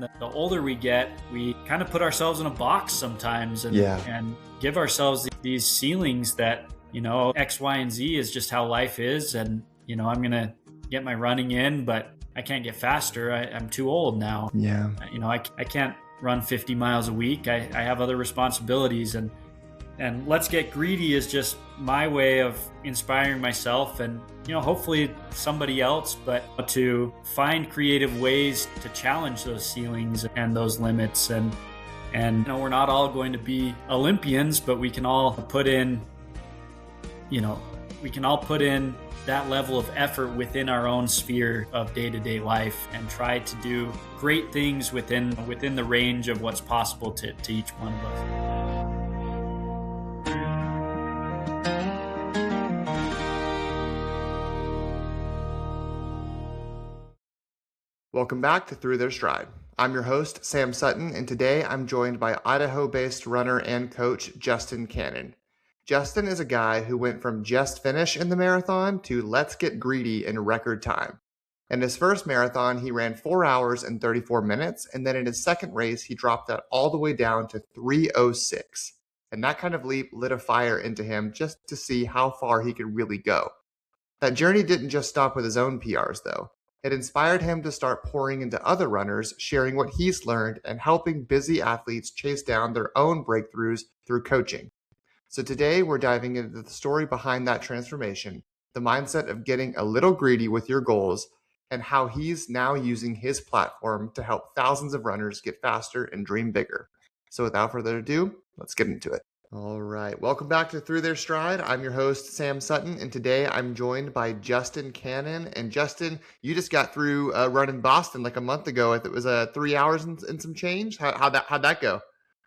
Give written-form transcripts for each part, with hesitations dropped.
And the older we get, we kind of put ourselves in a box sometimes and give ourselves these ceilings that, X, Y, and Z is just how life is. And, I'm going to get my running in, but I can't get faster. I'm too old now. Yeah. I can't run 50 miles a week. I have other responsibilities, and Let's Get Greedy is just my way of inspiring myself and, hopefully somebody else, but to find creative ways to challenge those ceilings and those limits. And we're not all going to be Olympians, but we can all put in, that level of effort within our own sphere of day-to-day life and try to do great things within the range of what's possible to each one of us. Welcome back to Through Their Stride. I'm your host, Sam Sutton, and today I'm joined by Idaho-based runner and coach Justin Cannon. Justin is a guy who went from just finish in the marathon to let's get greedy in record time. In his first marathon, he ran 4 hours and 34 minutes, and then in his second race, he dropped that all the way down to 3:06. And that kind of leap lit a fire into him just to see how far he could really go. That journey didn't just stop with his own PRs, though. It inspired him to start pouring into other runners, sharing what he's learned and helping busy athletes chase down their own breakthroughs through coaching. So today we're diving into the story behind that transformation, the mindset of getting a little greedy with your goals, and how he's now using his platform to help thousands of runners get faster and dream bigger. So without further ado, let's get into it. All right. Welcome back to Through Their Stride. I'm your host, Sam Sutton, and today I'm joined by Justin Cannon. And Justin, you just got through running Boston like a month ago. It was 3 hours and some change. How'd that go?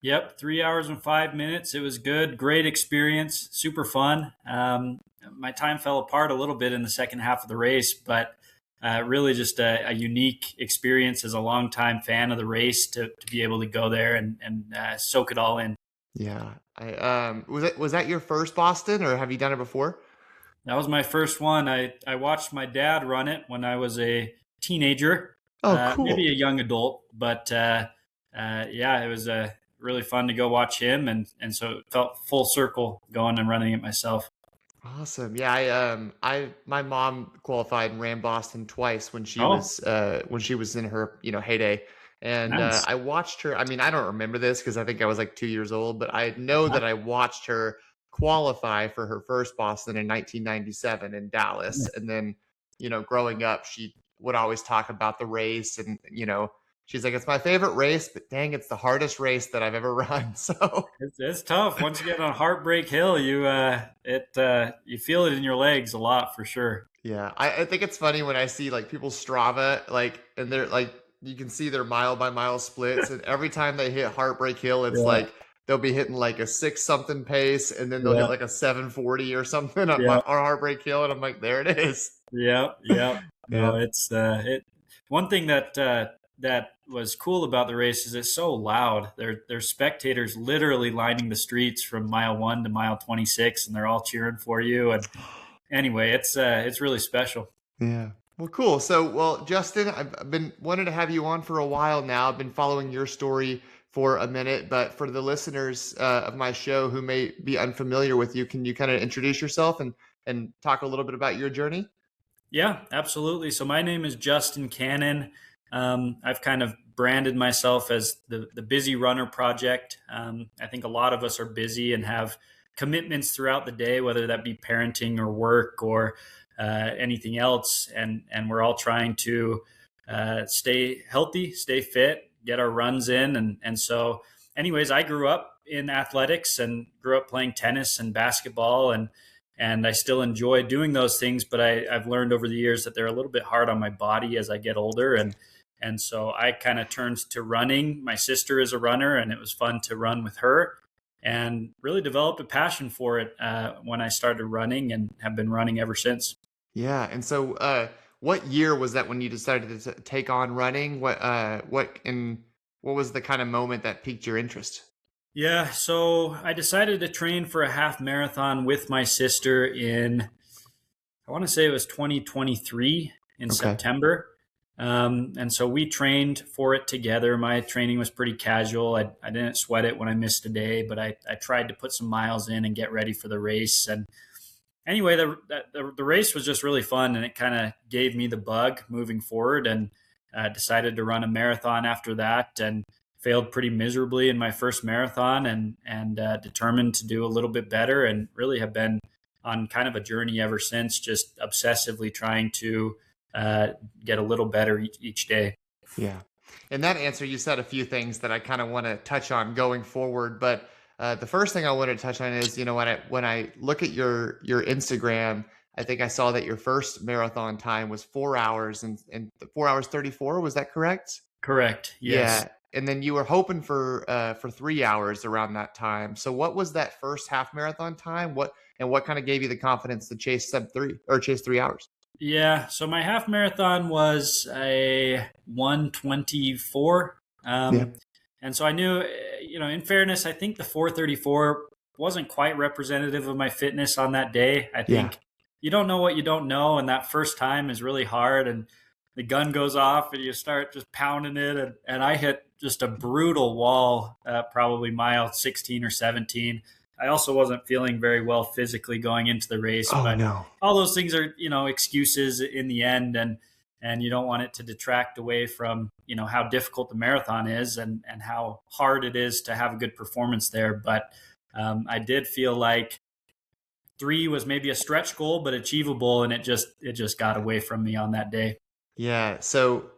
Yep, 3 hours and 5 minutes. It was good. Great experience. Super fun. My time fell apart a little bit in the second half of the race, but really just a unique experience as a longtime fan of the race to be able to go there and soak it all in. Yeah. Was that your first Boston, or have you done it before? That was my first one. I watched my dad run it when I was a teenager. Oh, cool. Maybe a young adult, but it was really fun to go watch him, and so it felt full circle going and running it myself. Awesome. Yeah, my mom qualified and ran Boston twice when she was in her heyday. And Nice. I watched her. I mean, I don't remember this because I think I was like 2 years old, but I know that I watched her qualify for her first Boston in 1997 in Dallas. And then, growing up, she would always talk about the race, and she's like, "It's my favorite race, but dang, it's the hardest race that I've ever run." So It's tough. Once you get on Heartbreak Hill, you feel it in your legs a lot for sure. yeah, I think it's funny when I see like people's Strava, and they're like, you can see their mile by mile splits, and every time they hit Heartbreak Hill, it's like they'll be hitting like a 6-something pace, and then they'll hit like a 7:40 or something on Heartbreak Hill, and I'm like, there it is. Yeah. No, it's one thing that was cool about the race is it's so loud. There's spectators literally lining the streets from mile 1 to mile 26, and they're all cheering for you. And anyway, it's really special. Yeah. Well, cool. So, Justin, I've been wanting to have you on for a while now. I've been following your story for a minute, but for the listeners of my show who may be unfamiliar with you, can you kind of introduce yourself and talk a little bit about your journey? Yeah, absolutely. So my name is Justin Cannon. I've kind of branded myself as the Busy Runner Project. I think a lot of us are busy and have commitments throughout the day, whether that be parenting or work or anything else. And we're all trying to stay healthy, stay fit, get our runs in. And so anyways, I grew up in athletics and grew up playing tennis and basketball, and I still enjoy doing those things, but I've learned over the years that they're a little bit hard on my body as I get older. And so I kind of turned to running. My sister is a runner, and it was fun to run with her and really developed a passion for it when I started running, and have been running ever since. Yeah. And so, what year was that when you decided to take on running? What was the kind of moment that piqued your interest? Yeah, so I decided to train for a half marathon with my sister in, I want to say it was 2023 in Okay. September. And so we trained for it together. My training was pretty casual. I didn't sweat it when I missed a day, but I tried to put some miles in and get ready for the race. And anyway, the race was just really fun, and it kind of gave me the bug moving forward, and decided to run a marathon after that, and failed pretty miserably in my first marathon, and determined to do a little bit better, and really have been on kind of a journey ever since, just obsessively trying to uh, get a little better each day. Yeah. In that answer, you said a few things that I kind of want to touch on going forward. But the first thing I wanted to touch on is, when I look at your Instagram, I think I saw that your first marathon time was 4 hours and 4 hours 34. Was that correct? Correct. Yes. Yeah. And then you were hoping for 3 hours around that time. So what was that first half marathon time? What kind of gave you the confidence to chase sub 3 or chase 3 hours? Yeah. So my half marathon was a 124. Yeah. And so I knew, in fairness, I think the 434 wasn't quite representative of my fitness on that day. I Yeah. think you don't know what you don't know. And that first time is really hard. And the gun goes off and you start just pounding it. And I hit just a brutal wall, probably mile 16 or 17. I also wasn't feeling very well physically going into the race, Oh but no. all those things are, excuses in the end. And you don't want it to detract away from, how difficult the marathon is, and how hard it is to have a good performance there. But I did feel like 3 was maybe a stretch goal, but achievable. And it just got away from me on that day. Yeah. So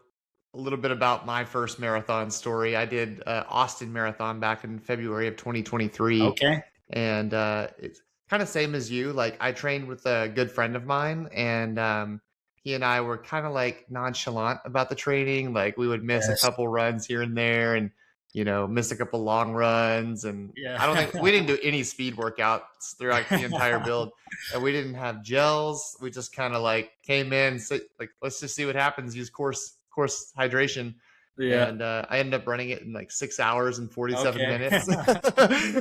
a little bit about my first marathon story. I did Austin Marathon back in February of 2023, Okay. and it's kind of same as you. Like I trained with a good friend of mine, and he and I were kind of like nonchalant about the training. Like we would miss a Yes. couple runs here and there, and miss a couple long runs. And I don't think Yeah. we didn't do any speed workouts throughout the entire build, and we didn't have gels. We just kind of like came in, like let's just see what happens. Use course hydration, Yeah. and I ended up running it in like 6 hours and 47 Okay. minutes.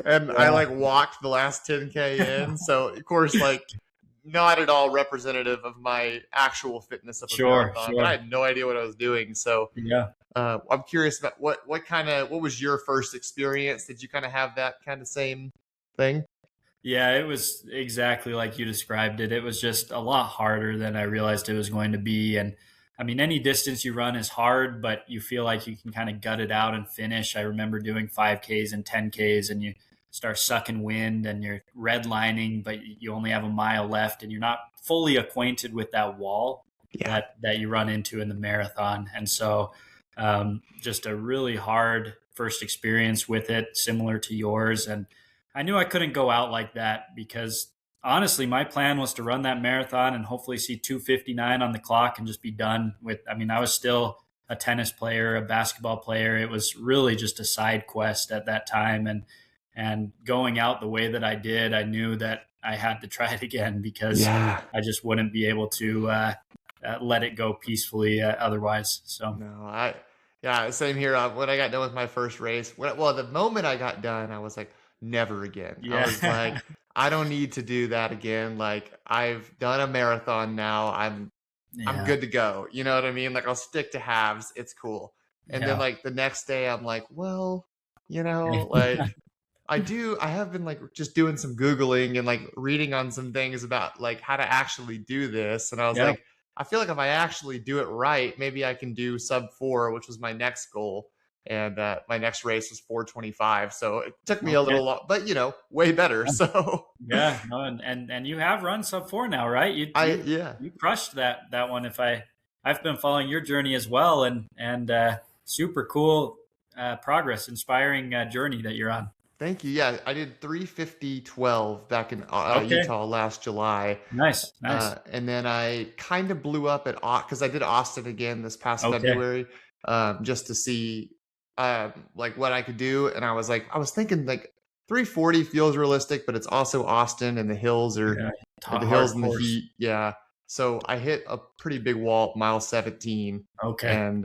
And I Yeah. like walked the last 10K in. So of course, like not at all representative of my actual fitness of a Sure. marathon, but I Sure. had no idea what I was doing. So Yeah. I'm curious about what was your first experience? Did you kind of have that kind of same thing? Yeah, it was exactly like you described it. It was just a lot harder than I realized it was going to be. And I mean, any distance you run is hard, but you feel like you can kind of gut it out and finish. I remember doing 5Ks and 10Ks, and you start sucking wind and you're redlining, but you only have a mile left, and you're not fully acquainted with that wall Yeah. that you run into in the marathon. And so, just a really hard first experience with it, similar to yours. And I knew I couldn't go out like that, because honestly, my plan was to run that marathon and hopefully see 2:59 on the clock and just be done with. I mean, I was still a tennis player, a basketball player. It was really just a side quest at that time. And going out the way that I did, I knew that I had to try it again, because Yeah. I just wouldn't be able to let it go peacefully otherwise. So, No, yeah, same here. When I got done with my first race, the moment I got done, I was like, never again. I was yeah. like, I don't need to do that again. Like I've done a marathon now. I'm Yeah. good to go. You know what I mean? Like I'll stick to halves. It's cool. And then Yeah. like the next day, I'm like, well, like I have been like just doing some Googling and like reading on some things about like how to actually do this. And I was Yeah. like, I feel like if I actually do it right, maybe I can do sub 4, which was my next goal. And my next race was 4:25. So it took me a Okay. little long, but way better. So Yeah, no, and you have run sub 4 now, right? You you yeah. you crushed that one. I've been following your journey as well, and super cool progress, inspiring journey that you're on. Thank you. Yeah, I did 3:50:12 back in Okay, Utah last July. nice, nice. And then I kind of blew up at because I did Austin again this past Okay, February, just to see like what I could do. And I was thinking like 340 feels realistic, but it's also Austin, and yeah, the hard hills and the course. heat. Yeah. So I hit a pretty big wall at mile 17, Okay, and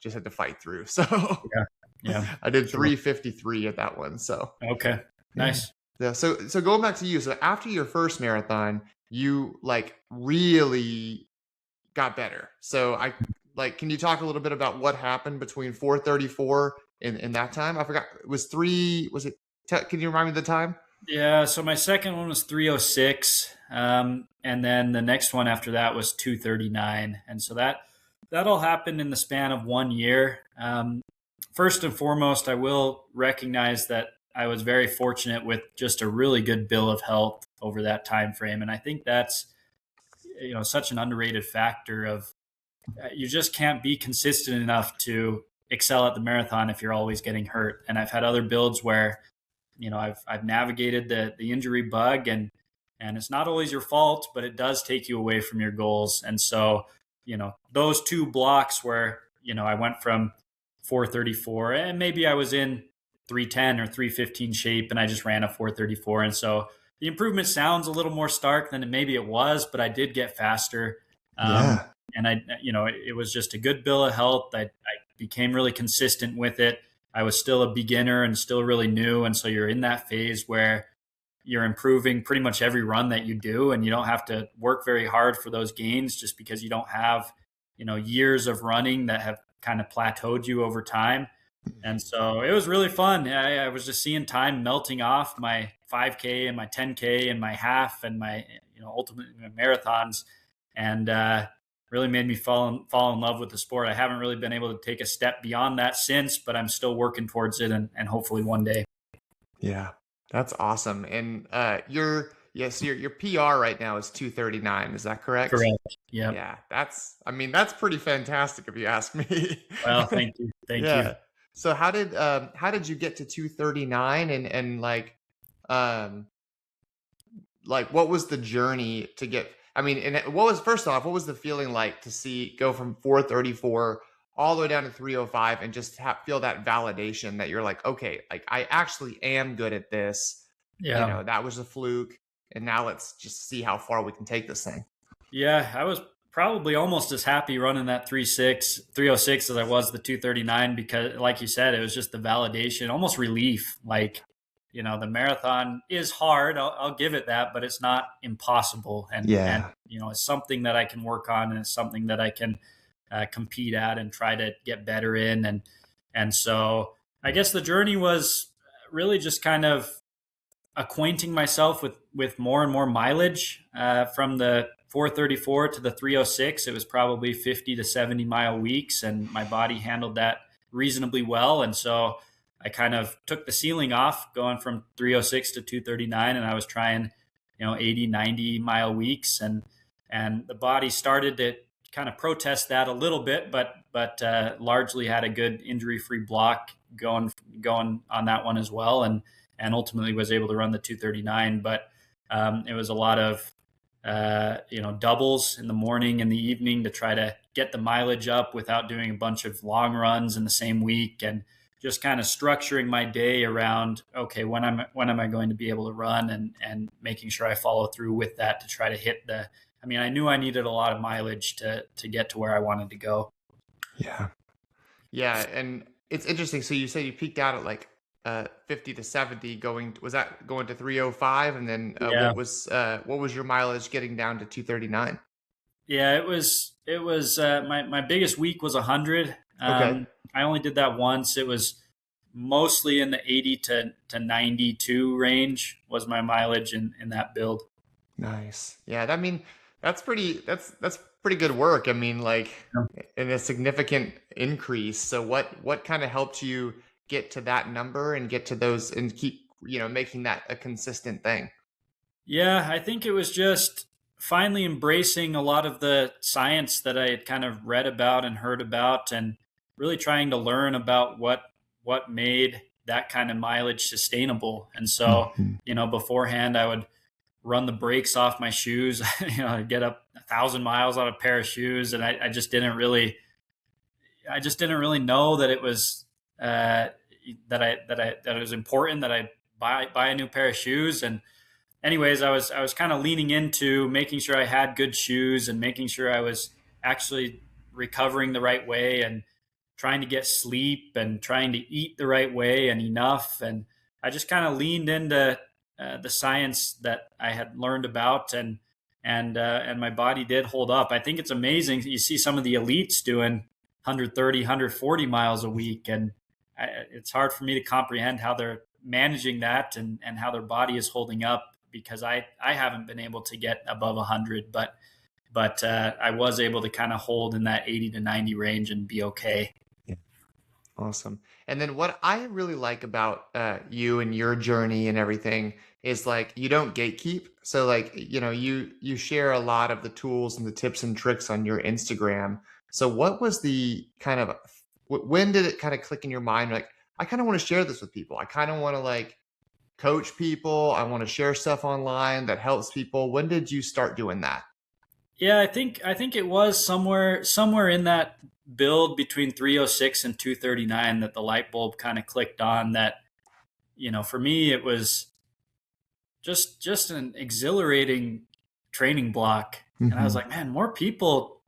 just had to fight through. So yeah, yeah, I did sure. 3:53 at that one. So Okay, yeah. nice. Yeah. So going back to you, so after your first marathon, you like really got better. So like, can you talk a little bit about what happened between 4:34 and that time? I forgot. It was was it, can you remind me of the time? Yeah, so my second one was 306, and then the next one after that was 239, and so that all happened in the span of 1 year. First and foremost, I will recognize that I was very fortunate with just a really good bill of health over that time frame, and I think that's such an underrated factor of you just can't be consistent enough to excel at the marathon if you're always getting hurt. And I've had other builds where I've navigated the injury bug, and it's not always your fault, but it does take you away from your goals. And so those two blocks where I went from 434 and maybe I was in 310 or 315 shape and I just ran a 434, and so the improvement sounds a little more stark than maybe it was, but I did get faster. um, Yeah. and it was just a good bill of health. I became really consistent with it. I was still a beginner and still really new. And so you're in that phase where you're improving pretty much every run that you do, and you don't have to work very hard for those gains just because you don't have, years of running that have kind of plateaued you over time. And so it was really fun. I was just seeing time melting off my 5K and my 10K and my half and my, ultimately my marathons. And, really made me fall in love with the sport. I haven't really been able to take a step beyond that since, but I'm still working towards it, and hopefully one day. Yeah. That's awesome. And your PR right now is 239. Is that correct? Correct. Yeah. Yeah. That's pretty fantastic if you ask me. Well, thank you. Thank you. Yeah. So how did you get to 239, and um like what was the journey to get, and what was, first off, what was the feeling like to go from 434 all the way down to 305 and just feel that validation that you're like, okay, like I actually am good at this. Yeah. That was a fluke, and now let's just see how far we can take this thing. Yeah. I was probably almost as happy running that 306 as I was the 239, because like you said, it was just the validation, almost relief. Like, the marathon is hard. I'll give it that, but it's not impossible. And Yeah. it's something that I can work on, and it's something that I can compete at and try to get better in. And so I guess the journey was really just kind of acquainting myself with more and more mileage. From the 434 to the 306, it was probably 50 to 70 mile weeks, and my body handled that reasonably well. And so I kind of took the ceiling off going from 306 to 239, and I was trying 80, 90 mile weeks, and the body started to kind of protest that a little bit, but largely had a good injury-free block going on that one as well, and ultimately was able to run the 239. But it was a lot of doubles in the morning and the evening to try to get the mileage up without doing a bunch of long runs in the same week, and just kind of structuring my day around, okay, when am I going to be able to run, and making sure I follow through with that to try to hit I knew I needed a lot of mileage to get to where I wanted to go. Yeah. Yeah. And it's interesting. So you said you peaked out at like 50 to 70 was that going to 305? And then Yeah. what was your mileage getting down to 239? Yeah, it was my biggest week was 100. Okay. I only did that once. It was mostly in the 80 to 92 range was my mileage in that build. Nice. Yeah. That's pretty good work. Like, in a significant increase. So what kind of helped you get to that number and get to those and keep, making that a consistent thing? Yeah, I think it was just finally embracing a lot of the science that I had kind of read about and heard about, and really trying to learn about what made that kind of mileage sustainable. And so, Mhm. beforehand I would run the brakes off my shoes. I'd get up 1,000 miles on a pair of shoes, and I just didn't really know that it was that it was important that I buy a new pair of shoes. And anyways, I was kind of leaning into making sure I had good shoes and making sure I was actually recovering the right way, and trying to get sleep and trying to eat the right way and enough. And I just kind of leaned into the science that I had learned about, and my body did hold up. I think it's amazing. You see some of the elites doing 130, 140 miles a week, and it's hard for me to comprehend how they're managing that and how their body is holding up, because I haven't been able to get above 100, but I was able to kind of hold in that 80 to 90 range and be okay. Yeah. Awesome. And then what I really like about you and your journey and everything is like you don't gatekeep. So like, you share a lot of the tools and the tips and tricks on your Instagram. So what was the kind of when did it kind of click in your mind like I kind of want to share this with people. I kind of want to like coach people. I want to share stuff online that helps people. When did you start doing that? Yeah, I think it was somewhere in that build between 306 and 239 that the light bulb kind of clicked on. That, for me it was just an exhilarating training block, and I was Hmm. like, man, more people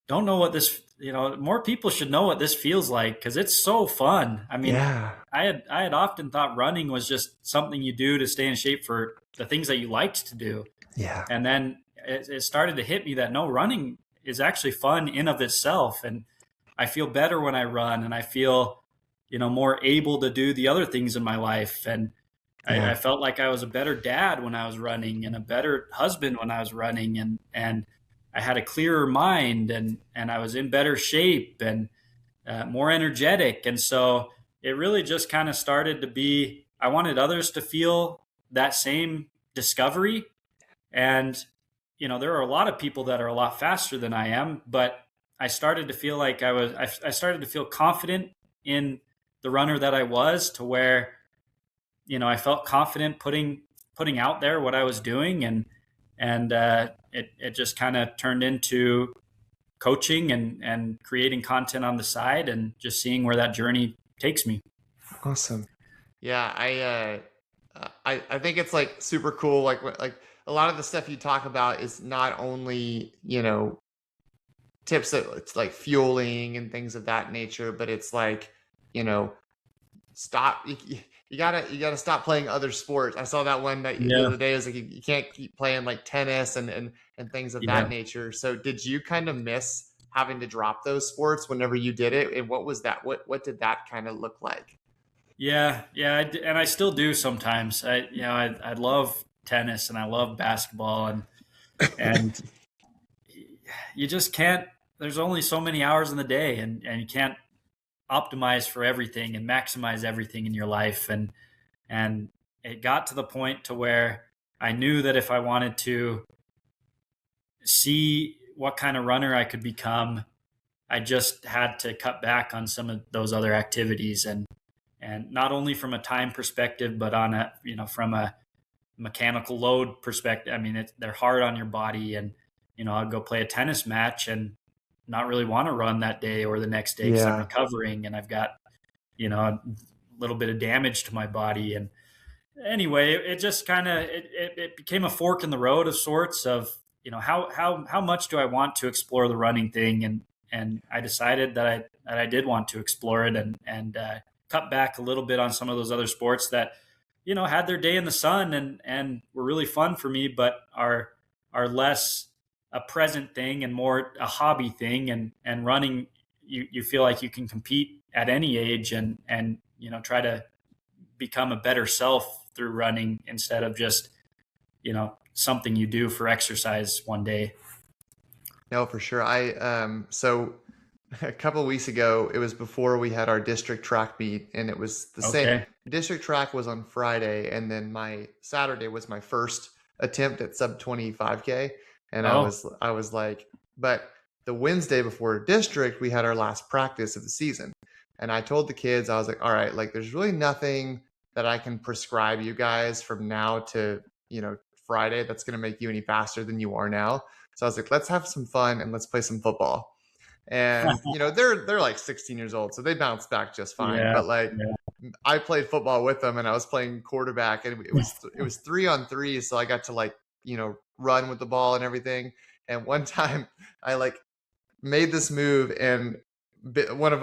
don't know what this, more people should know what this feels like, because it's so fun. I mean, Yeah. I had often thought running was just something you do to stay in shape for the things that you liked to do. Yeah. And then it started to hit me that no, running is actually fun in of itself. And I feel better when I run, and I feel, more able to do the other things in my life. And I Yeah. felt like I was a better dad when I was running, and a better husband when I was running. And I had a clearer mind, and I was in better shape, and more energetic. And so it really just kind of started to be, I wanted others to feel that same discovery. And, there are a lot of people that are a lot faster than I am, but I started to feel like I started to feel confident in the runner that I was, to where, I felt confident putting out there what I was doing. And it just kind of turned into coaching and creating content on the side, and just seeing where that journey takes me. Awesome. Yeah, I think it's like super cool. Like a lot of the stuff you talk about is not only tips that it's like fueling and things of that nature, but it's like you know stop. You gotta stop playing other sports. I saw that one that the Yeah. other day is like you can't keep playing like tennis and things of that Yeah. nature. So did you kind of miss having to drop those sports whenever you did it? And what was that? What did that kind of look like? Yeah. Yeah. And I still do sometimes. I love tennis and I love basketball, and you just can't, there's only so many hours in the day, and you can't optimize for everything and maximize everything in your life. And it got to the point to where I knew that if I wanted to see what kind of runner I could become, I just had to cut back on some of those other activities. And not only from a time perspective, but on a, from a mechanical load perspective. I mean, they're hard on your body. And, I'll go play a tennis match and not really want to run that day or the next day, because I'm Yeah. recovering and I've got, a little bit of damage to my body. And anyway, it just kind of, it became a fork in the road of sorts of, how much do I want to explore the running thing? And I decided that I did want to explore it, and cut back a little bit on some of those other sports that, had their day in the sun and were really fun for me, but are less a present thing and more a hobby thing. And running, you feel like you can compete at any age, and try to become a better self through running, instead of just, something you do for exercise one day. No, for sure. So a couple of weeks ago, it was before we had our district track meet, and it was the same. Okay. District track was on Friday, and then my Saturday was my first attempt at sub 25K. And Oh, I was like, but the Wednesday before district, we had our last practice of the season. And I told the kids, I was like, all right, like there's really nothing that I can prescribe you guys from now to, Friday that's going to make you any faster than you are now. So I was like, let's have some fun and let's play some football. And they're like 16 years old, so they bounce back just fine. yeah. But like Yeah. I played football with them, and I was playing quarterback, and it was 3-on-3, so I got to like run with the ball and everything. And one time I like made this move, and one of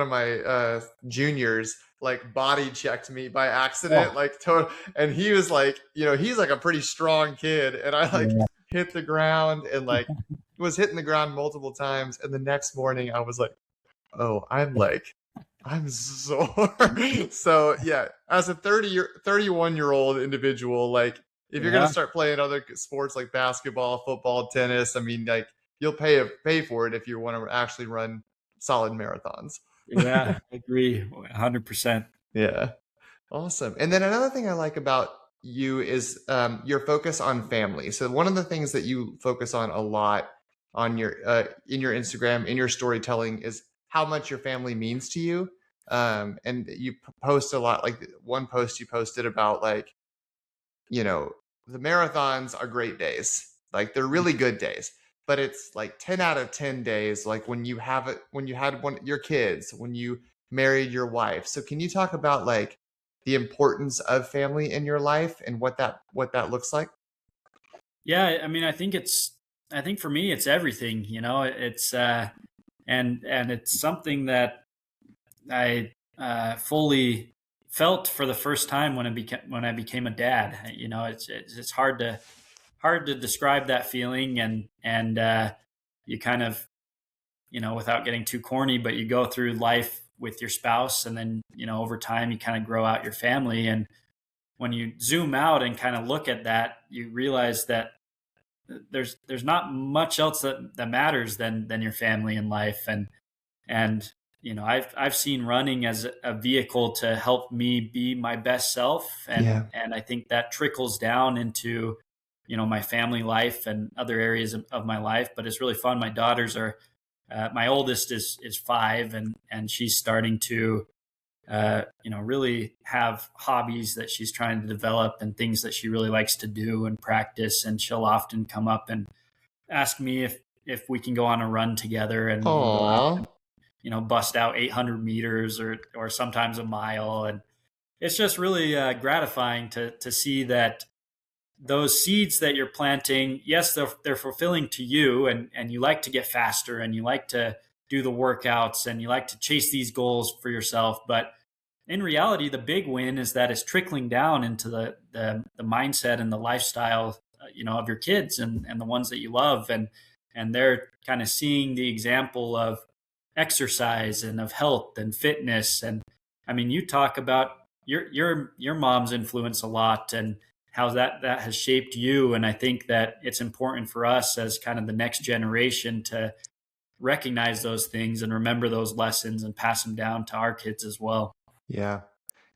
my juniors like body checked me by accident, Oh, like total. And he was like, he's like a pretty strong kid, and I like yeah. hit the ground and like was hitting the ground multiple times. And the next morning I was like, oh, I'm sore. So yeah, as a 31-year-old individual, like if you're gonna Yeah. start playing other sports like basketball, football, tennis, I mean, like you'll pay for it if you want to actually run solid marathons. Yeah. I agree. 100%. Yeah. Awesome. And then another thing I like about you is your focus on family. So one of the things that you focus on a lot on your in your Instagram, in your storytelling, is how much your family means to you. And you post a lot. Like one post you posted about like, you know, the marathons are great days. Like they're really good days. But it's like 10 out of 10 days, like when you have it, when you had one your kids, when you married your wife. So can you talk about like the importance of family in your life and what that looks like? Yeah. I mean, I think for me, it's everything, and it's something that I fully felt for the first time when I became a dad. It's hard to describe that feeling, and you kind of, without getting too corny, but you go through life with your spouse, and then over time you kind of grow out your family. And when you zoom out and kind of look at that, you realize that there's not much else that matters than your family in life. And I've seen running as a vehicle to help me be my best self, Yeah. and I think that trickles down into my family life and other areas of my life. But it's really fun. My daughters are my oldest is 5, and she's starting to really have hobbies that she's trying to develop and things that she really likes to do and practice. And she'll often come up and ask me if we can go on a run together, and we'll go out Aw. and bust out 800 meters or sometimes a mile. And it's just really gratifying to see that those seeds that you're planting, yes, they're fulfilling to you, and you like to get faster, and you like to do the workouts, and you like to chase these goals for yourself. But in reality, the big win is that it's trickling down into the mindset and the lifestyle, of your kids and the ones that you love. And they're kind of seeing the example of exercise and of health and fitness. And I mean, you talk about your mom's influence a lot, and how that has shaped you. And I think that it's important for us as kind of the next generation to recognize those things and remember those lessons and pass them down to our kids as well. Yeah.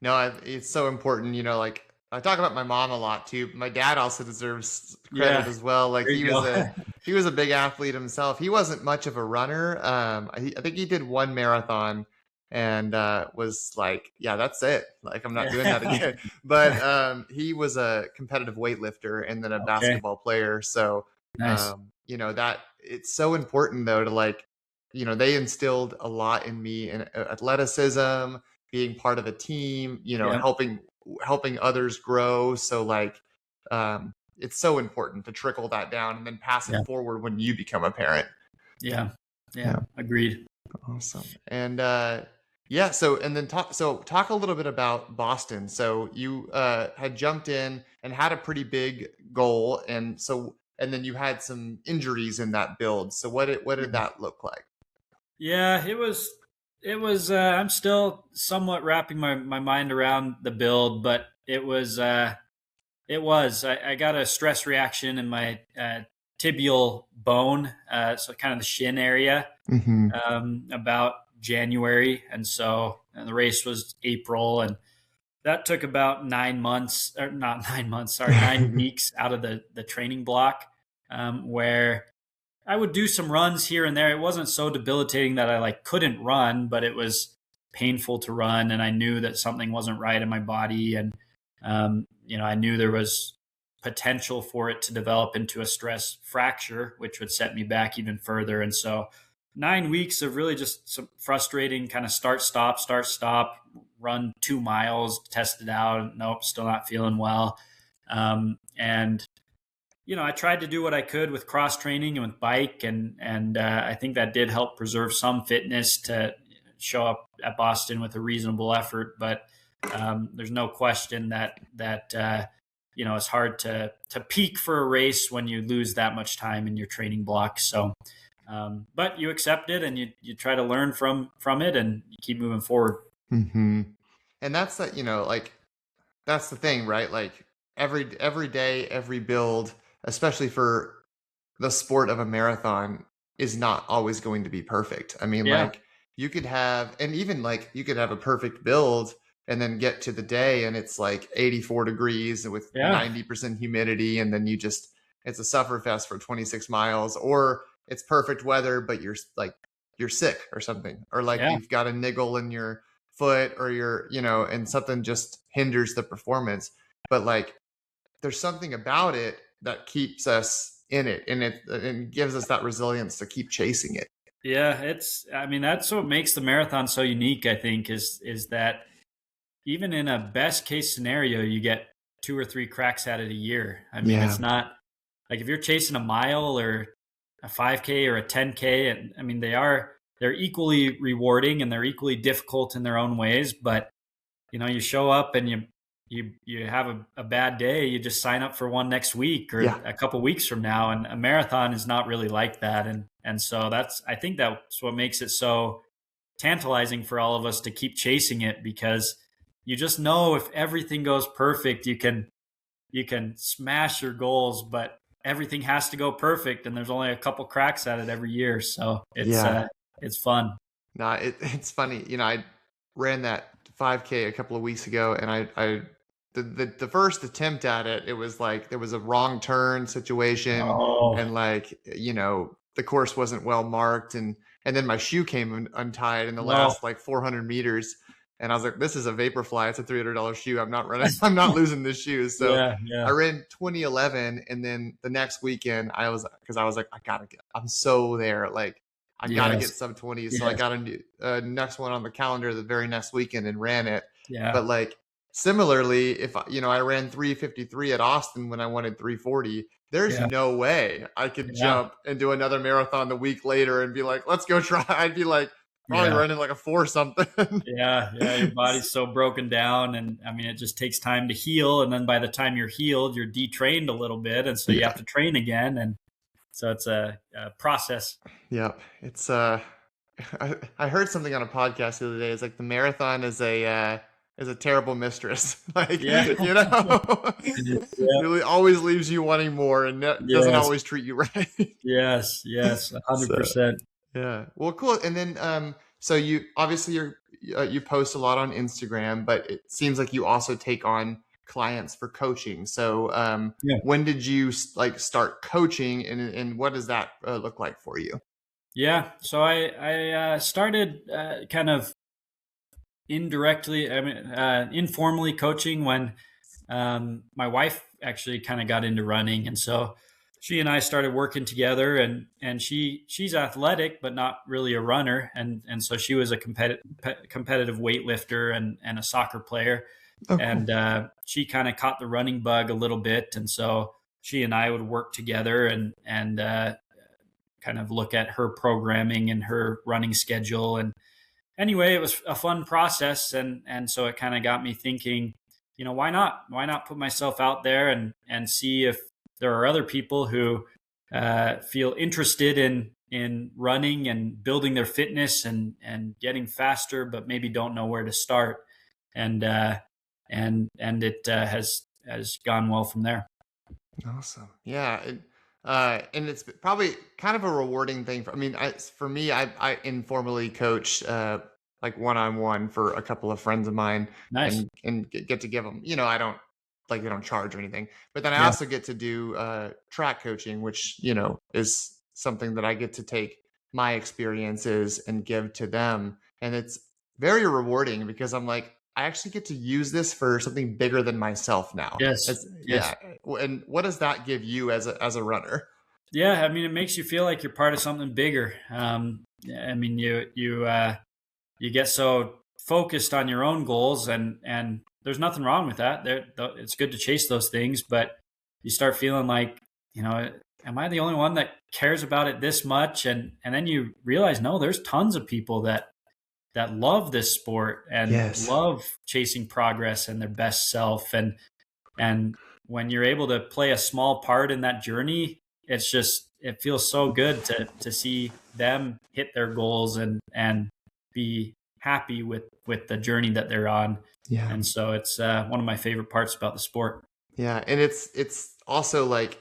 No, it's so important. Like I talk about my mom a lot too. My dad also deserves credit Yeah, as well. Like there you go. he was a big athlete himself. He wasn't much of a runner. I think he did one marathon and was like, yeah, that's it. Like I'm not doing that Yeah. again. But he was a competitive weightlifter and then a Okay, basketball player. So nice. that it's so important though to like, they instilled a lot in me in athleticism, being part of a team, Yeah, helping others grow. So like it's so important to trickle that down and then pass it yeah, forward when you become a parent. yeah, yeah. Yeah. Agreed. Awesome. And yeah, talk a little bit about Boston. So you had jumped in and had a pretty big goal, and then you had some injuries in that build. So what did that look like? Yeah, it was I'm still somewhat wrapping my mind around the build, but I got a stress reaction in my tibial bone, so kind of the shin area, Mm-hmm. about January. And so the race was April, and that took about 9 months, or not 9 months, sorry, 9 weeks out of the training block, where I would do some runs here and there. It wasn't so debilitating that I like couldn't run, but it was painful to run, and I knew that something wasn't right in my body. And I knew there was potential for it to develop into a stress fracture, which would set me back even further. And so 9 weeks of really just some frustrating kind of start stop, run 2 miles, test it out. Nope, still not feeling well. And I tried to do what I could with cross training and with bike, and I think that did help preserve some fitness to show up at Boston with a reasonable effort. But there's no question that it's hard to peak for a race when you lose that much time in your training block. So, but you accept it and you try to learn from it and you keep moving forward. Mm-hmm. And that's that, like that's the thing, right? Like every day, every build, especially for the sport of a marathon, is not always going to be perfect. I mean, Yeah. like you could have, and even like you could have a perfect build and then get to the day and it's like 84 degrees with Yeah. 90% humidity. And then it's a sufferfest for 26 miles, or it's perfect weather, but you're sick or something, or like Yeah. you've got a niggle in your foot or and something just hinders the performance. But like there's something about it that keeps us in it, and gives us that resilience to keep chasing it. Yeah. I mean, that's what makes the marathon so unique, I think, is that even in a best case scenario, you get 2 or 3 cracks at it a year. I mean, Yeah. it's not like if you're chasing a mile or a 5K or a 10K, and I mean, they're equally rewarding and they're equally difficult in their own ways. But you show up and you have a bad day, you just sign up for one next week or Yeah. a couple weeks from now. And a marathon is not really like that. And so I think that's what makes it so tantalizing for all of us to keep chasing it, because you just know if everything goes perfect, you can smash your goals, but everything has to go perfect, and there's only a couple cracks at it every year. So Yeah. it's fun. No, it's funny. I ran that 5K a couple of weeks ago, and the first attempt at it, it was like there was a wrong turn situation, Oh and like the course wasn't well marked, and then my shoe came untied in the no. last like 400 meters, and I was like, this is a Vaporfly. It's a $300 shoe. I'm not running. I'm not losing this shoe. So Yeah, I yeah, ran 2011, and then the next weekend because I was like, I'm so there. Like I got to yes, get sub 20s. So I yes, got a new, next one on the calendar the very next weekend and ran it. yeah, But like similarly, if I ran 353 at Austin when I wanted 340, there's yeah, no way I could yeah, jump and do another marathon the week later and be like, let's go try. I'd be like probably yeah. running like a 4 something. Yeah, yeah, your body's so broken down, and I mean, it just takes time to heal. And then by the time you're healed, you're detrained a little bit, and so you Yeah. have to train again. And so it's a process. Yep. It's I heard something on a podcast the other day. It's like the marathon is a terrible mistress. Like Yeah, it always leaves you wanting more and doesn't yes, always treat you right. yes, yes, a hundred So percent. yeah, well, cool. And then so you obviously you post a lot on Instagram, but it seems like you also take on clients for coaching. So Yeah, when did you like start coaching, and what does that look like for you? yeah. So I started kind of indirectly, I mean, informally coaching when my wife actually kind of got into running, and so she and I started working together. And she's athletic, but not really a runner, and so she was a competitive weightlifter and a soccer player, Oh, cool. and she kind of caught the running bug a little bit, and so she and I would work together and kind of look at her programming and her running schedule. And anyway, it was a fun process, and so it kind of got me thinking, why not put myself out there and see if there are other people who feel interested in running and building their fitness and getting faster, but maybe don't know where to start. And it has gone well from there. Awesome. Yeah. And it's probably kind of a rewarding thing. For me, I informally coach, like one-on-one for a couple of friends of mine, Nice. and get to give them, I don't like, they don't charge or anything, but then I Yeah. also get to do, track coaching, which, is something that I get to take my experiences and give to them. And it's very rewarding because I'm like, I actually get to use this for something bigger than myself now. Yes. Yes. Yeah. And what does that give you as a runner? Yeah. I mean, it makes you feel like you're part of something bigger. I mean, you get so focused on your own goals, and there's nothing wrong with that. It's good to chase those things, but you start feeling like, am I the only one that cares about it this much? And then you realize, no, there's tons of people that love this sport and Yes. love chasing progress and their best self. And when you're able to play a small part in that journey, it feels so good to see them hit their goals and be happy with the journey that they're on. Yeah. And so it's one of my favorite parts about the sport. Yeah, and it's also like,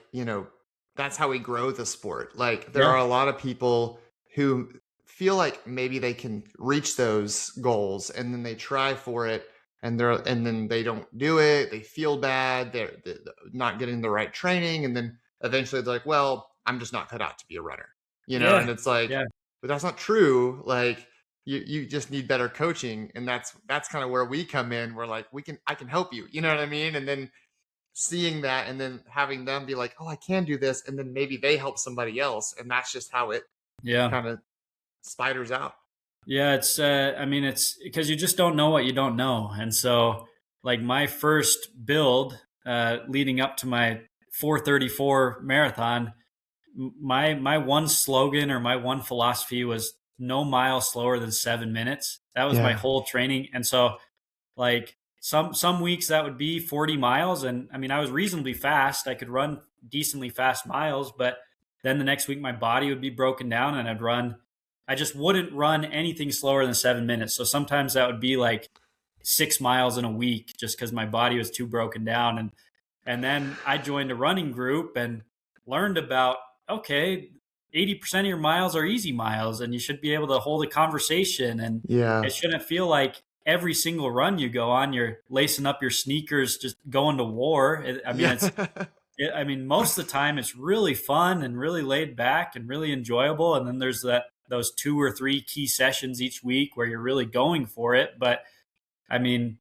that's how we grow the sport. Like there Yeah. are a lot of people who feel like maybe they can reach those goals and then they try for it and then they don't do it. They feel bad. They're not getting the right training and then eventually they're like, "Well, I'm just not cut out to be a runner." And Yeah. it's like, Yeah. but that's not true. Like you just need better coaching and that's kind of where we come in. We're like, I can help you. You know what I mean? And then seeing that and then having them be like, "Oh, I can do this," and then maybe they help somebody else, and that's just how it Yeah. kind of spiders out. Yeah, I mean, it's because you just don't know what you don't know. And so, like, my first build leading up to my 4:34 marathon, my one slogan or my one philosophy was no mile slower than 7 minutes. That was my Yeah, whole training. And so, like, some weeks that would be 40 miles, and I mean, I was reasonably fast. I could run decently fast miles, but then the next week my body would be broken down, and I just wouldn't run anything slower than 7 minutes. So sometimes that would be like 6 miles in a week, just because my body was too broken down. And then I joined a running group and learned about, okay, 80% of your miles are easy miles, and you should be able to hold a conversation, and yeah, it shouldn't feel like every single run you go on, you're lacing up your sneakers, just going to war. yeah, I mean, most of the time it's really fun and really laid back and really enjoyable. And then there's those 2 or 3 key sessions each week where you're really going for it. But I mean,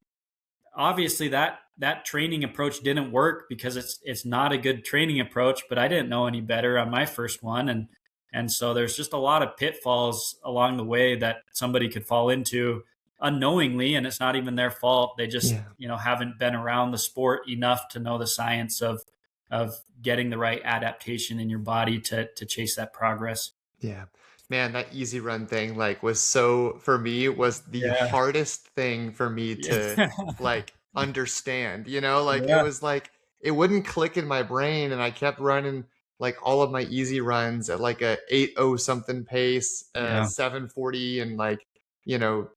obviously that training approach didn't work because it's not a good training approach. But I didn't know any better on my first one, and so there's just a lot of pitfalls along the way that somebody could fall into unknowingly, and it's not even their fault. They just yeah, haven't been around the sport enough to know the science of getting the right adaptation in your body to chase that progress. yeah. Man, that easy run thing like was so for me was the Yeah. hardest thing for me Yeah. to like understand. Like it Yeah. was like it wouldn't click in my brain, and I kept running like all of my easy runs at like a 8:0 something pace, Yeah. 7:40, and like you know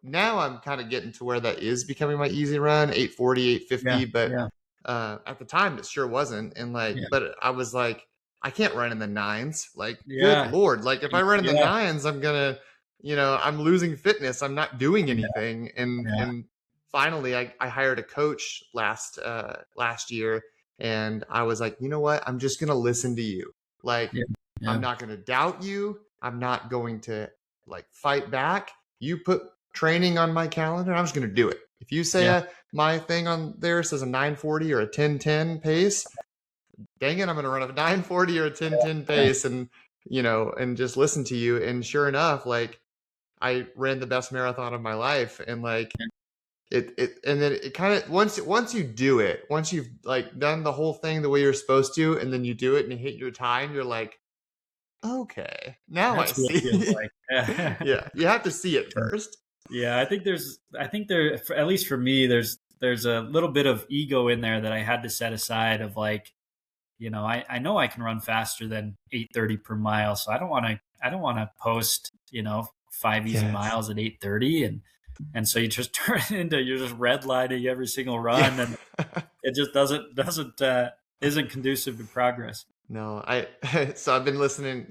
now I'm kind of getting to where that is becoming my easy run, 8:40, Yeah. 8:50, but Yeah. at the time it sure wasn't. And like, Yeah. but I was like, I can't run in the nines. Like, good Yeah. Lord. Like if I run in the Yeah. nines, I'm losing fitness. I'm not doing Yeah. anything. And, Yeah. and finally I hired a coach last year, and I was like, you know what? I'm just going to listen to you. Like, Yeah. I'm Yeah. not going to doubt you. I'm not going to like fight back. You put training on my calendar, I'm just going to do it. If you say Yeah. my thing on there says a 9:40 or a 10:10 pace, dang it, I'm going to run a 9:40 or a 10:10 Yeah. pace, and just listen to you. And sure enough, like I ran the best marathon of my life, and like and then it kind of once you do it, once you've like done the whole thing the way you're supposed to, and then you do it and you hit your time, you're like, okay, now I That's what it feels see. like. Yeah. Yeah, you have to see it first. Yeah, I think there, at least for me, there's a little bit of ego in there that I had to set aside of like, I know I can run faster than 8:30 per mile. So I don't want to post, 5 easy Yes. miles at 8:30. And so you just turn it into, you're just redlining every single Yeah. run, and it just doesn't isn't conducive to progress. No, I so I've been listening.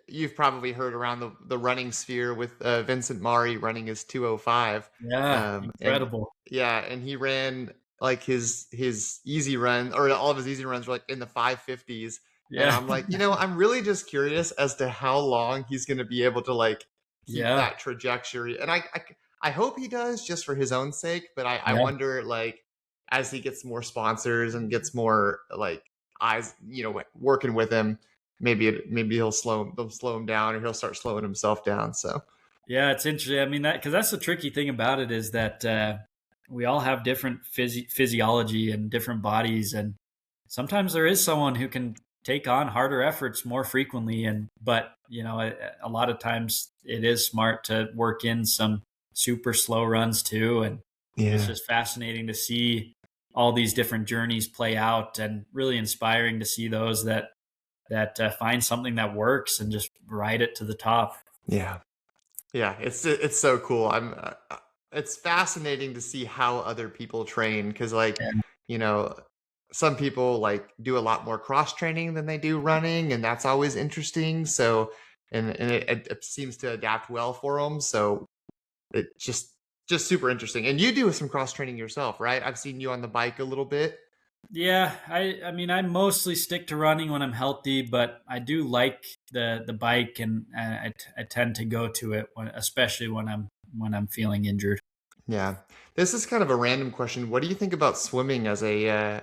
You've probably heard around the running sphere with Vincent Mari running his 2:05, Yeah. and Incredible. yeah, and he ran like his easy run, or all of his easy runs were like in the 5:50s, and Yeah. I'm like, I'm really just curious as to how long he's going to be able to like keep Yeah. that trajectory, and I hope he does just for his own sake, but I Yeah. wonder like as he gets more sponsors and gets more like eyes, working with him, maybe they'll slow him down, or he'll start slowing himself down. So Yeah, it's interesting. I mean, because that's the tricky thing about it is that we all have different physiology and different bodies, and sometimes there is someone who can take on harder efforts more frequently. But a lot of times it is smart to work in some super slow runs too, and it's yeah, just fascinating to see. all these different journeys play out, and really inspiring to see those that find something that works and just ride it to the top. Yeah. Yeah, it's so cool. It's fascinating to see how other people train because, like, Yeah. you know, some people like do a lot more cross training than they do running, and that's always interesting. So, and it seems to adapt well for them. So it just super interesting. And you do some cross training yourself, right? I've seen you on the bike a little bit. Yeah, I mean, I mostly stick to running when I'm healthy, but I do like the bike, and I tend to go to it especially when I'm feeling injured. Yeah. This is kind of a random question. What do you think about swimming as a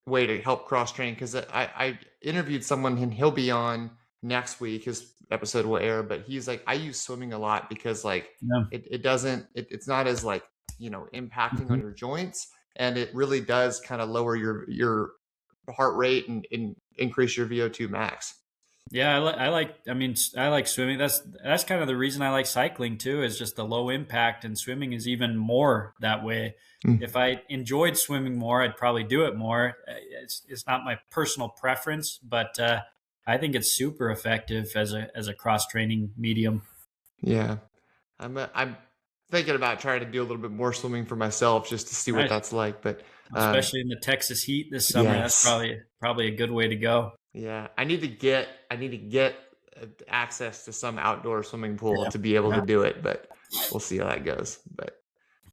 way to help cross train? Because I interviewed someone and he'll be on next week. His episode will air, but he's like, I use swimming a lot because like Yeah. it doesn't it's not as like impacting on Mhm. your joints, and it really does kind of lower your heart rate and increase your VO2 max. Yeah, I mean, I like swimming. That's kind of the reason I like cycling too, is just the low impact, and swimming is even more that way. Mm. If I enjoyed swimming more, I'd probably do it more. It's not my personal preference, but I think it's super effective as a cross training medium. Yeah. I'm thinking about trying to do a little bit more swimming for myself just to see what Nice. that's like. But Especially in the Texas heat this summer. That's yes, probably a good way to go. yeah, I need to get access to some outdoor swimming pool Yeah. to be able Yeah. to do it. But we'll see how that goes. But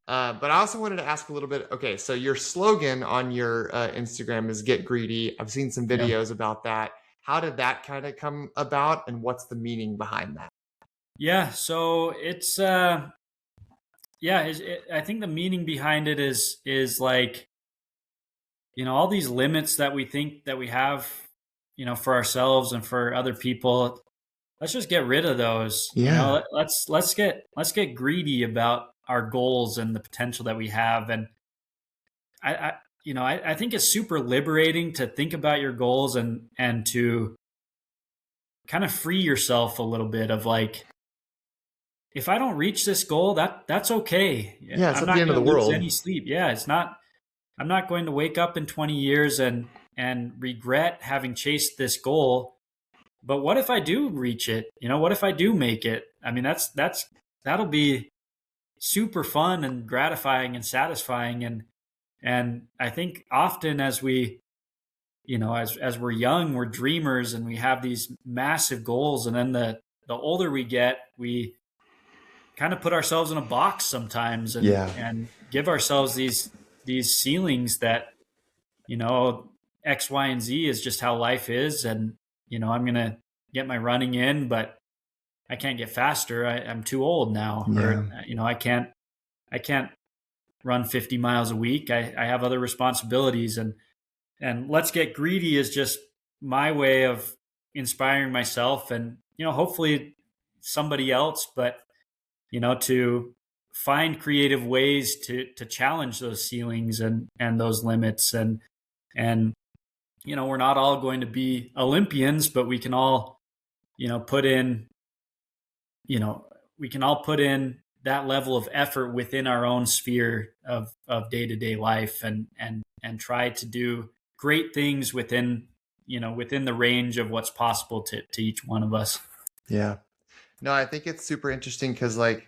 I also wanted to ask a little bit. Okay, so your slogan on your Instagram is "Get Greedy." I've seen some Yeah. videos about that. How did that kind of come about, and what's the meaning behind that? Yeah. So it's I think the meaning behind it is like, all these limits that we think that we have, for ourselves and for other people. Let's just get rid of those. Yeah, Let's get greedy about our goals and the potential that we have. And I think it's super liberating to think about your goals, and to kind of free yourself a little bit of like, if I don't reach this goal, that's okay. Yeah, yeah, it's I'm not the not end of going the to lose world. any sleep. Yeah, it's not. I'm not going to wake up in 20 years and regret having chased this goal. But what if I do reach it? What if I do make it? I mean, that'll be super fun and gratifying and satisfying. And I think often as we, as we're young, we're dreamers and we have these massive goals. And then the older we get, we kind of put ourselves in a box sometimes, and Yeah, give ourselves these ceilings that, you know X, Y, and Z is just how life is. And I'm gonna get my running in, but I can't get faster. I'm too old now. yeah, Or I can't run 50 miles a week. I have other responsibilities. And let's get greedy is just my way of inspiring myself, and hopefully somebody else. But to find creative ways to challenge those ceilings and those limits. And we're not all going to be Olympians, but we can all put in you know we can all put in that level of effort within our own sphere of day-to-day life, and try to do great things within the range of what's possible to each one of us. yeah. No, I think it's super interesting because like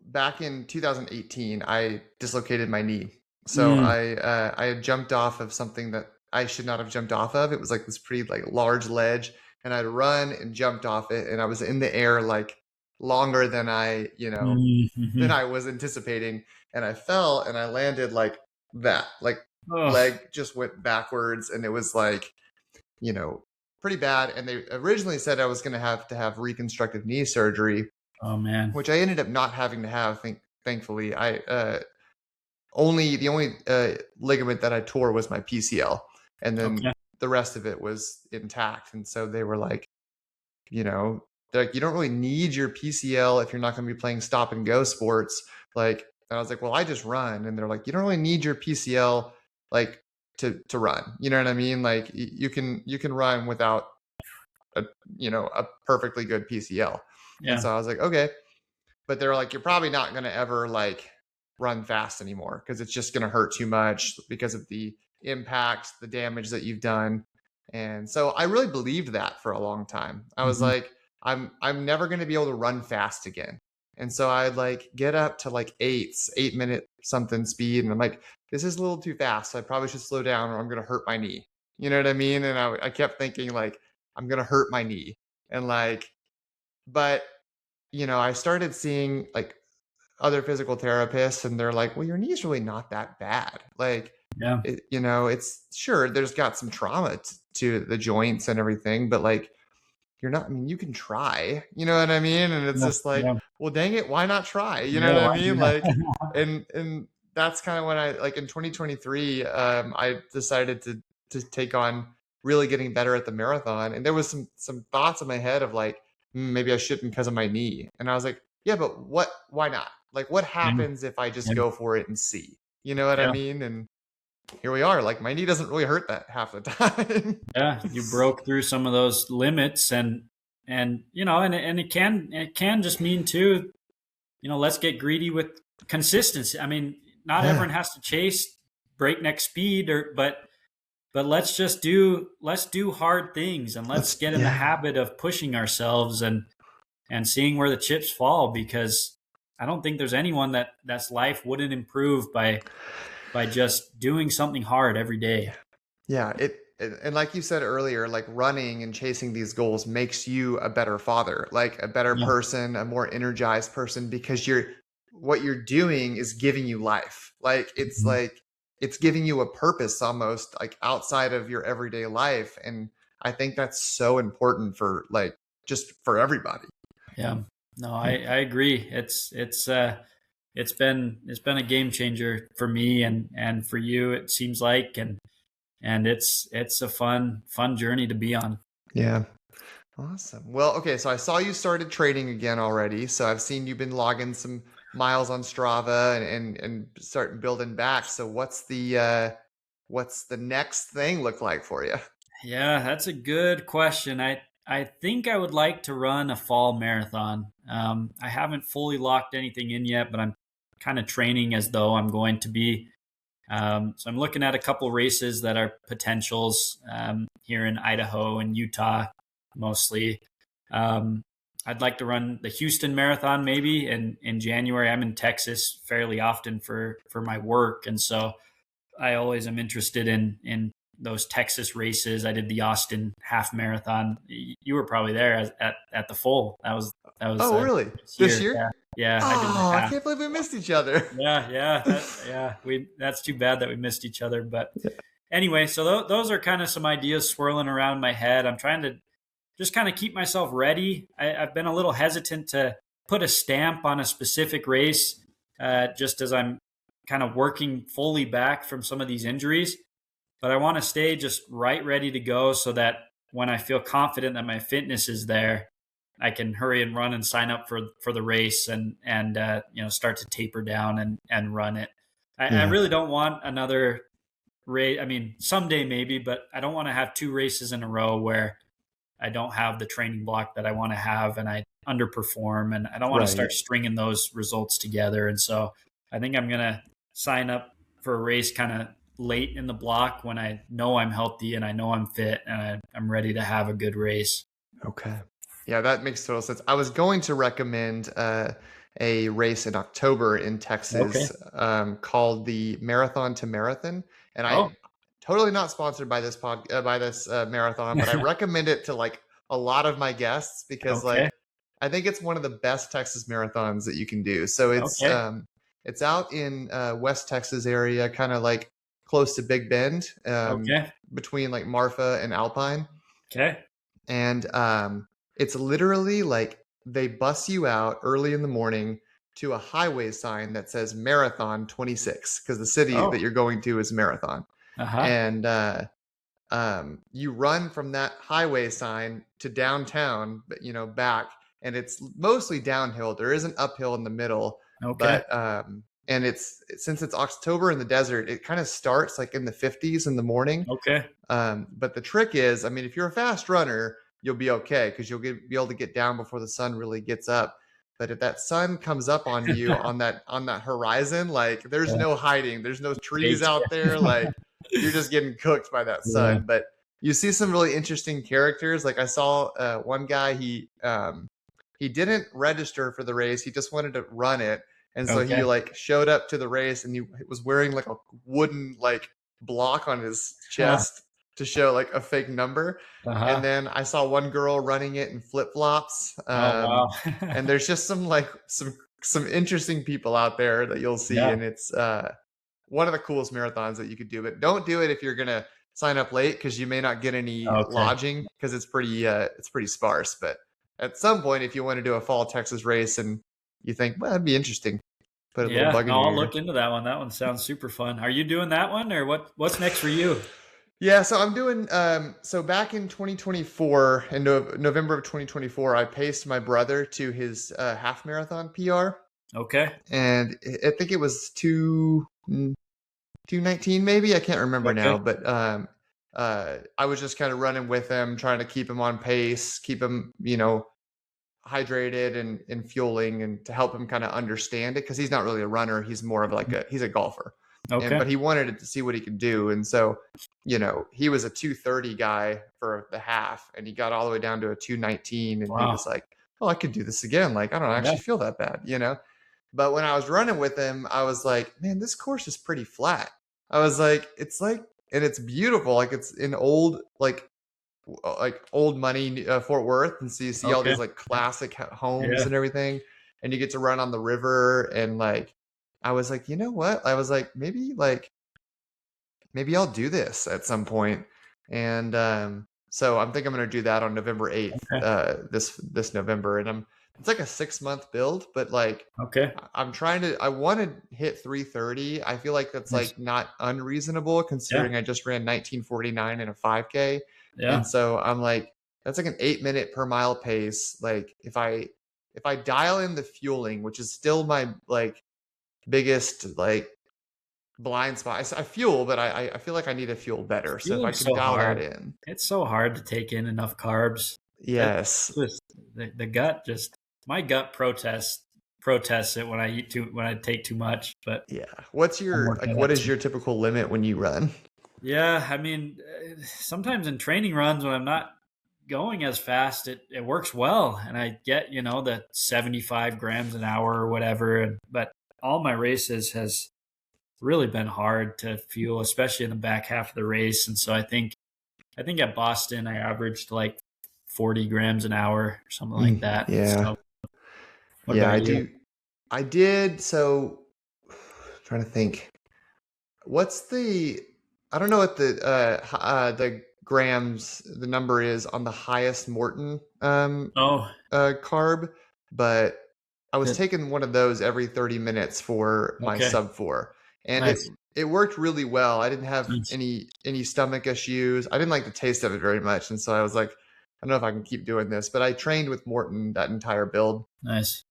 back in 2018, I dislocated my knee. So Mm, I had jumped off of something that I should not have jumped off of. It was like this pretty like large ledge, and I'd run and jumped off it, and I was in the air like longer than than mm-hmm. I was anticipating, and I fell and I landed like that. Like Oh, leg just went backwards, and it was like, you know, pretty bad. And they originally said I was going to have reconstructive knee surgery, oh man. which I ended up not having to have. Thankfully, I only the only ligament that I tore was my PCL, and then Okay. the rest of it was intact. And so they were like, you know, they're like, you don't really need your PCL if you're not going to be playing stop and go sports. Like, and I was like, well, I just run, and they're like, you don't really need your PCL like to run. You know what I mean? Like, you can run without a a perfectly good PCL. And Yeah. so I was like, okay. But they're like, you're probably not going to ever like run fast anymore because it's just going to hurt too much because of the impact, the damage that you've done. And so I really believed that for a long time. I was Mhm. like, I'm never going to be able to run fast again. And so I'd like get up to like 8 minute something speed. And I'm like, this is a little too fast. So I probably should slow down or I'm going to hurt my knee. You know what I mean? And I kept thinking like, I'm going to hurt my knee. And like, but I started seeing like other physical therapists and they're like, well, your knee's really not that bad. Like, Yeah. it's sure there's got some trauma to the joints and everything, but like, you're not, I mean, you can try, you know what I mean? And it's Yeah. just like, Yeah. well, dang it, why not try? You know Yeah. what I Why mean? yeah. Like, and that's kind of when I like in 2023, I decided to take on really getting better at the marathon. And there was some thoughts in my head of like, maybe I shouldn't because of my knee. And I was like, yeah, but why not? Like, what Yeah. happens if I just Yeah. go for it and see? You know what I Yeah. mean? And here we are. Like, my knee doesn't really hurt that half the time. Yeah. You broke through some of those limits, and and it can just mean too, let's get greedy with consistency. I mean, not Yeah. everyone has to chase breakneck speed, but let's do hard things, and let's get in the Yeah. habit of pushing ourselves and seeing where the chips fall, because I don't think there's anyone that's life wouldn't improve by just doing something hard every day. Yeah, and like you said earlier, like running and chasing these goals makes you a better father, like a better Yeah. person, a more energized person because what you're doing is giving you life. Mhm. Like it's giving you a purpose almost like outside of your everyday life. And I think that's so important for like just for everybody. Yeah. No, I agree. It's been a game changer for me and for you, it seems like, and it's a fun journey to be on. Yeah. Awesome. Well, okay, so I saw you started training again already. So I've seen you've been logging some miles on Strava and starting building back. So what's the next thing look like for you? Yeah, that's a good question. I think I would like to run a fall marathon. I haven't fully locked anything in yet, but I'm kind of training as though I'm going to be. So I'm looking at a couple races that are potentials here in Idaho and Utah, mostly. Um, I'd like to run the Houston Marathon maybe in January. I'm in Texas fairly often for my work, and so I always am interested in those Texas races. I did the Austin half marathon. You were probably there at the full. That was Oh, really? this This year. year? Yeah, yeah. I did the Oh, I half. can't believe we missed each other. Yeah, yeah, yeah. That's too bad that we missed each other. But anyway, so those are kind of some ideas swirling around my head. I'm trying to just kind of keep myself ready. I've been a little hesitant to put a stamp on a specific race, just as I'm kind of working fully back from some of these injuries. But I want to stay just right ready to go so that when I feel confident that my fitness is there, I can hurry and run and sign up for the race and start to taper down and run it. I Yeah. really don't want another race. I mean, someday maybe, but I don't want to have two races in a row where I don't have the training block that I want to have and I underperform, and I don't want to Right. start stringing those results together. And so I think I'm going to sign up for a race kind of late in the block when I know I'm healthy and I know I'm fit and I'm ready to have a good race. Okay. Yeah, that makes total sense. I was going to recommend a race in October in Okay. Texas called the Marathon to Marathon, and I Oh, totally not sponsored by this marathon, but I recommend it to like a lot of my guests because okay. like I think it's one of the best Texas marathons that you can do. So Okay. it's out in West Texas area, kind of like close to Big Bend, Okay. between like Marfa and Alpine. Okay. And it's literally like they bus you out early in the morning to a highway sign that says Marathon 26 because the city that Oh, you're going to is Marathon. uh-huh. And you run from that highway sign to downtown, but back, and it's mostly downhill. There is an uphill in the middle, Okay. but and it's since it's October in the desert, it kind of starts like in the 50s in the morning. Okay. But the trick is, I mean, if you're a fast runner, you'll be okay because be able to get down before the sun really gets up. But if that sun comes up on you on that horizon, like there's Yeah. no hiding. There's no trees Takes out there. Like you're just getting cooked by that Yeah. sun. But you see some really interesting characters. Like I saw one guy, he didn't register for the race. He just wanted to run it. And so he Okay. like showed up to the race and he was wearing like a wooden like block on his Huh. chest to show like a fake number. And Uh-huh. then I saw one girl running it in flip flops. Oh, wow. And there's just some interesting people out there that you'll see. Yeah. And it's one of the coolest marathons that you could do. But don't do it if you're gonna sign up late because you may not get any Okay. lodging because it's pretty sparse. But at some point, if you want to do a fall Texas race and you think, well, that'd be interesting, put a little Yeah. bug in No, your I'll ear. look into that one. That one sounds super fun. Are you doing that one, or what's next for you? Yeah, so I'm doing so back in 2024 in November of 2024 I paced my brother to his half marathon PR, Okay. and I think it was 219 maybe, I can't remember Okay. now, but I was just kind of running with him, trying to keep him on pace, keep him, hydrated and fueling, and to help him kind of understand it because he's not really a runner, he's more of like he's a golfer. Okay. But he wanted to see what he could do, and so he was a 230 guy for the half and he got all the way down to a 219 and he Wow. was like, oh, I could do this again, like I don't Yeah. actually feel that bad. But when I was running with him, I was like, man, this course is pretty flat. I was like, and it's beautiful, like it's in old like old money Fort Worth, and so you see all Okay. these like classic homes Yeah. and everything, and you get to run on the river. And like I was like, you know what? I was like, maybe I'll do this at some point. And so I think I'm going to do that on November 8th, Okay. this November. And it's like a 6-month build, but like Okay. I want to hit 330. I feel like that's Nice. like not unreasonable Yeah. considering I just ran 1949 in a 5K. And Yeah. so I'm like, that's like an 8 minute per mile pace. Like if I dial in the fueling, which is still my like biggest like blind spot. I fuel, but I feel like I need to fuel better. So if I Fueling's can so dial that hard. in. It's so hard to take in enough carbs. It's Yes. just the gut just my gut protests it when I eat too when I take too much, but Yeah. I'm working What at is it. your typical limit when you run? Yeah, I mean, sometimes in training runs when I'm not going as fast, it works well, and I get the 75 grams an hour or whatever. But all my races has really been hard to fuel, especially in the back half of the race. And so I think at Boston I averaged like 40 grams an hour or something like that. Yeah. So what Yeah, about I you? do. I did. So trying to think. What's I don't know what the grams, the number is on the highest Morton Oh, carb, but I was it, taking one of those every 30 minutes for my okay, sub 4, and it nice, it worked really well. I didn't have nice, any stomach issues. I didn't like the taste of it very much, and so I was like, I don't know if I can keep doing this. But I trained with Morton that entire build. nice,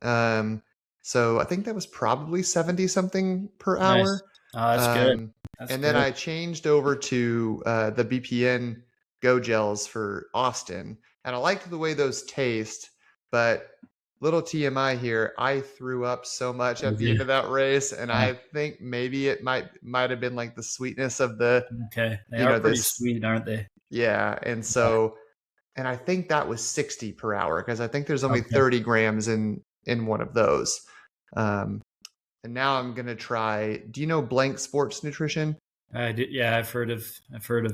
Um, so I think that was probably 70 something per nice. hour. Oh, that's good. Um, That's and then good. I changed over to the BPN Go Gels for Austin, and I liked the way those taste. But little TMI here, I threw up so much at Did the you? end of that race, and Uh, I think maybe it might have been like the sweetness of the, okay, they are pretty this, sweet, aren't they? yeah. And Yeah. so, and I think that was 60 per hour because I think there's only Okay. 30 grams in one of those. Um, and now I'm gonna try. Do you know Blank Sports Nutrition? I did. Yeah, I've heard of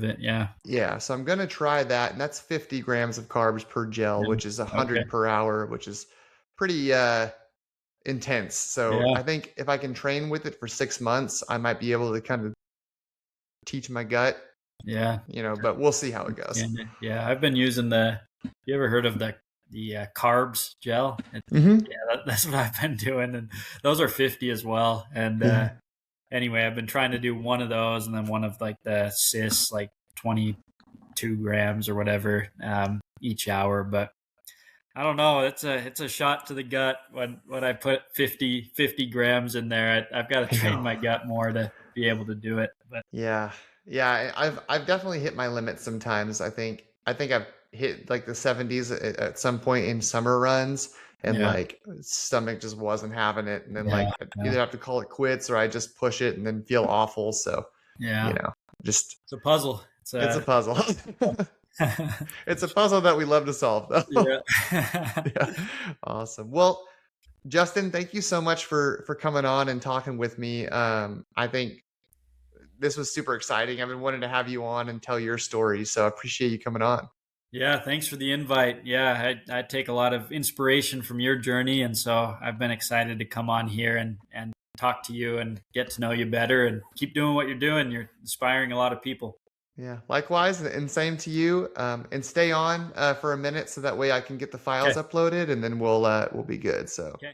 it. Yeah. Yeah, so I'm gonna try that, and that's 50 grams of carbs per gel, Yeah. which is Okay. 100 per hour, which is pretty intense. So Yeah. I think if I can train with it for 6 months, I might be able to kind of teach my gut, Yeah. But we'll see how it goes. Yeah. I've been using the. You ever heard of the carbs gel? Mm-hmm. Yeah, that's what I've been doing, and those are 50 as well. And Yeah. anyway, I've been trying to do one of those, and then one of like the cis, like 22 grams or whatever each hour. But I don't know. It's a shot to the gut when I put 50 grams in there. I've got to I train know. my gut more to be able to do it. But Yeah. Yeah, I've definitely hit my limits sometimes. I think I've hit like the 70s at some point in summer runs, and Yeah. like stomach just wasn't having it. And then Yeah. like I'd Yeah. either have to call it quits or I just push it and then feel awful. So, you Yeah. know, just It's a puzzle. It's it's a a puzzle. It's a puzzle that we love to solve though. yeah. Yeah. Awesome. Well, Justin, thank you so much for coming on and talking with me. I think this was super exciting. I've been wanting to have you on and tell your story, so I appreciate you coming on. Yeah, thanks for the invite. Yeah, I take a lot of inspiration from your journey, and so I've been excited to come on here and talk to you and get to know you better and keep doing what you're doing. You're inspiring a lot of people. Yeah, likewise, and same to you. And stay on for a minute so that way I can get the files Okay. uploaded, and then we'll be good. So Okay.